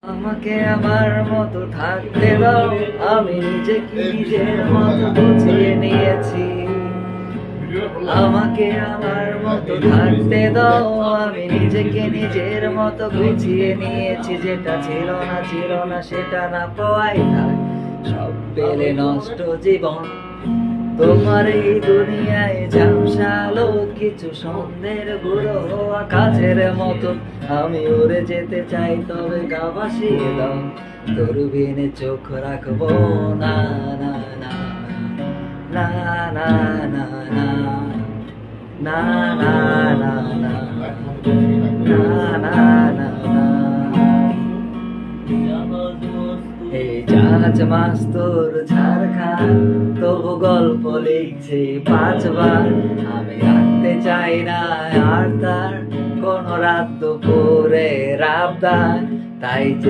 আমাকে আমার মতো থাকতে দাও, আমি নিজেকে নিজের মতো বুঝিয়ে নিয়েছি। আমাকে আমার মতো থাকতে দাও, আমি নিজেকে নিজের মতো বুঝিয়ে নিয়েছি। যেটা ছিল না সেটা না পাওয়াই থাক, সব পেলে নষ্ট জীবন। তোমার এই দুনিয়ায় ঝামসালো কিছু সন্ধ্যের গুঁড়ো হওয়া কাজের মতো। আমি উড়ে যেতে চাই, তবে গা ভাসিয়ে দাও, দূরবীনে চোখ রাখবো না না না না না না না না না না না না না না। এই জাহাজ মাস্তুর ঝাড়খান তবু গল্প লিখছি 5 বার। আমি রাখতে চাই না আর তার কোন রাত দুপুরে আবদার, তাই যে